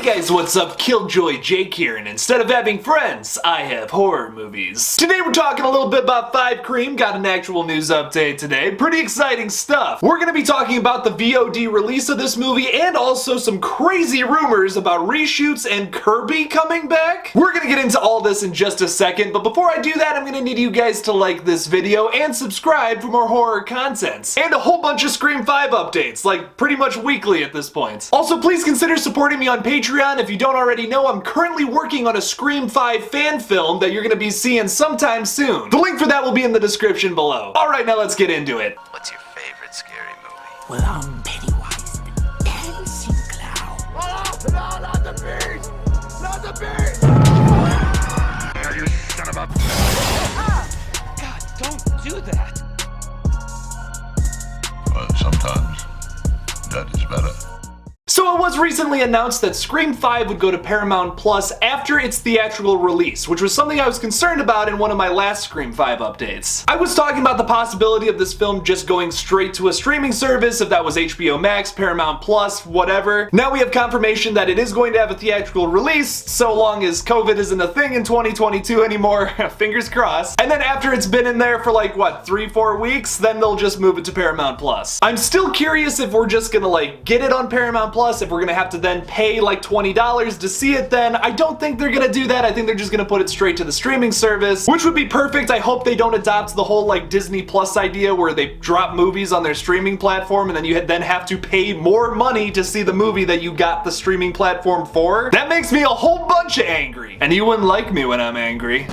guys, what's up? KillJoy Jake here, and instead of having friends, I have horror movies. Today we're talking a little bit about 5 Cream, got an actual news update today, pretty exciting stuff. We're gonna be talking about the VOD release of this movie and also some crazy rumors about reshoots and Kirby coming back. We're gonna get into all this in just a second, but before I do that, I'm gonna need you guys to like this video and subscribe for more horror contents. And a whole bunch of Scream 5 updates, like pretty much weekly at this point. Also, please consider supporting me on Patreon. If you don't already know, I'm currently working on a Scream 5 fan film that you're gonna be seeing sometime soon. The link for that will be in the description below. Alright, now let's get into it. What's your favorite scary movie? Well, I'm Pennywise the dancing clown. Oh, no, not the beast! Not the beast! You son of a... God, don't do that. Well, sometimes that is better. So it was recently announced that Scream 5 would go to Paramount Plus after its theatrical release, which was something I was concerned about in one of my last Scream 5 updates. I was talking about the possibility of this film just going straight to a streaming service, if that was HBO Max, Paramount Plus, whatever. Now we have confirmation that it is going to have a theatrical release, so long as COVID isn't a thing in 2022 anymore, fingers crossed. And then after it's been in there for like, what, 3-4 weeks, then they'll just move it to Paramount Plus. I'm still curious if we're just gonna like get it on Paramount Plus, if we're gonna have to then pay like $20 to see it then. I don't think they're gonna do that. I think they're just gonna put it straight to the streaming service, which would be perfect. I hope they don't adopt the whole like Disney Plus idea where they drop movies on their streaming platform and then you then have to pay more money to see the movie that you got the streaming platform for. That makes me a whole bunch of angry. And you wouldn't like me when I'm angry.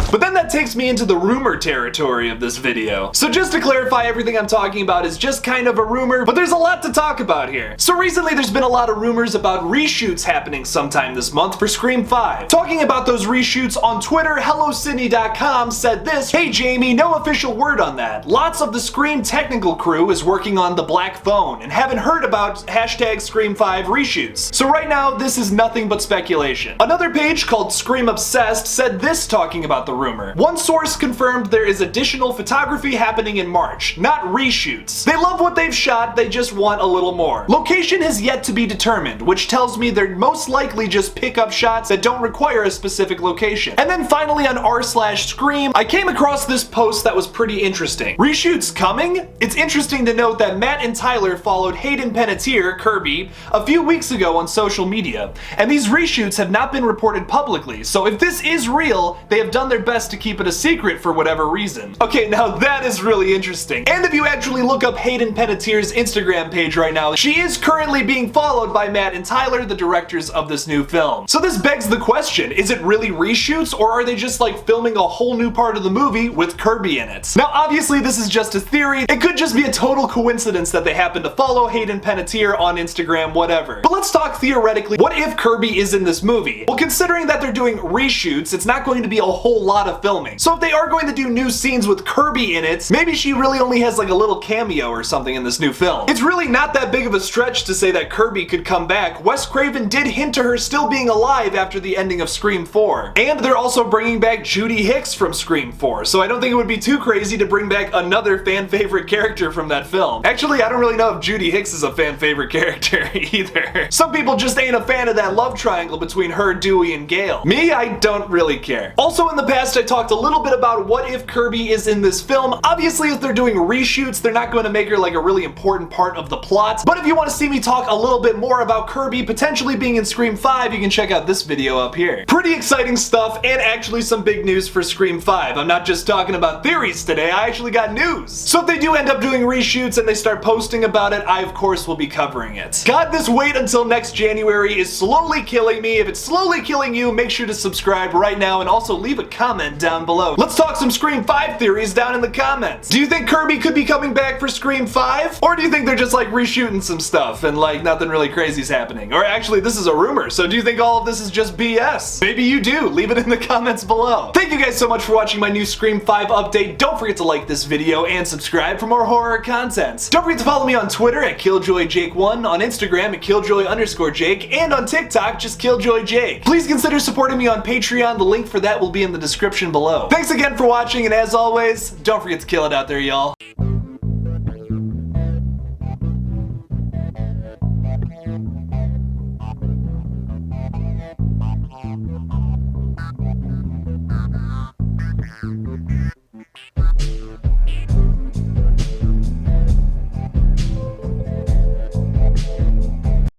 But then that takes me into the rumor territory of this video. So just to clarify, everything I'm talking about is just kind of a rumor, but there's a lot to talk about here. So recently there's been a lot of rumors about reshoots happening sometime this month for Scream 5. Talking about those reshoots on Twitter, HelloSydney.com said this: "Hey Jamie, no official word on that. Lots of the Scream technical crew is working on the Black Phone and haven't heard about hashtag Scream 5 reshoots. So right now this is nothing but speculation." Another page called Scream Obsessed said this talking about the rumor: "One source confirmed there is additional photography happening in March, not reshoots. They love what they've shot, they just want a little more. Location has yet to be determined, which tells me they're most likely just pick up shots that don't require a specific location." And then finally on r/Scream, I came across this post that was pretty interesting. "Reshoots coming? It's interesting to note that Matt and Tyler followed Hayden Panettiere, Kirby, a few weeks ago on social media, and these reshoots have not been reported publicly, so if this is real, they have done their best to keep it a secret for whatever reason." Okay, now that is really interesting. And if you actually look up Hayden Panettiere's Instagram page right now, she is currently being followed by Matt and Tyler, the directors of this new film. So this begs the question, is it really reshoots, or are they just like filming a whole new part of the movie with Kirby in it? Now obviously this is just a theory, it could just be a total coincidence that they happen to follow Hayden Panettiere on Instagram, whatever. But let's talk theoretically, what if Kirby is in this movie? Well, considering that they're doing reshoots, it's not going to be a whole lot of filming. So if they are going to do new scenes with Kirby in it, maybe she really only has like a little cameo or something in this new film. It's really not that big of a stretch to say that Kirby could come back. Wes Craven did hint to her still being alive after the ending of Scream 4. And they're also bringing back Judy Hicks from Scream 4, so I don't think it would be too crazy to bring back another fan favorite character from that film. Actually, I don't really know if Judy Hicks is a fan favorite character either. Some people just ain't a fan of that love triangle between her, Dewey, and Gale. Me, I don't really care. Also in the past I talked a little bit about what if Kirby is in this film. Obviously if they're doing reshoots, they're not going to make her like a really important part of the plot, but if you want to see me talk a little bit more about Kirby potentially being in Scream 5, you can check out this video up here. Pretty exciting stuff, and actually some big news for Scream 5. I'm not just talking about theories today, I actually got news. So if they do end up doing reshoots and they start posting about it, I of course will be covering it. God, this wait until next January is slowly killing me. If it's slowly killing you, make sure to subscribe right now and also leave a comment down below. Let's talk some Scream 5 theories down in the comments. Do you think Kirby could be coming back for Scream 5? Or do you think they're just like reshooting some stuff and like nothing really crazy is happening? Or actually this is a rumor, so do you think all of this is just BS? Maybe you do, leave it in the comments below. Thank you guys so much for watching my new Scream 5 update. Don't forget to like this video and subscribe for more horror content. Don't forget to follow me on Twitter at KillJoyJake1, on Instagram at KillJoy_Jake, and on TikTok just KillJoyJake. Please consider supporting me on Patreon, the link for that will be in the description below. Thanks again for watching, and as always, don't forget to kill it out there, y'all.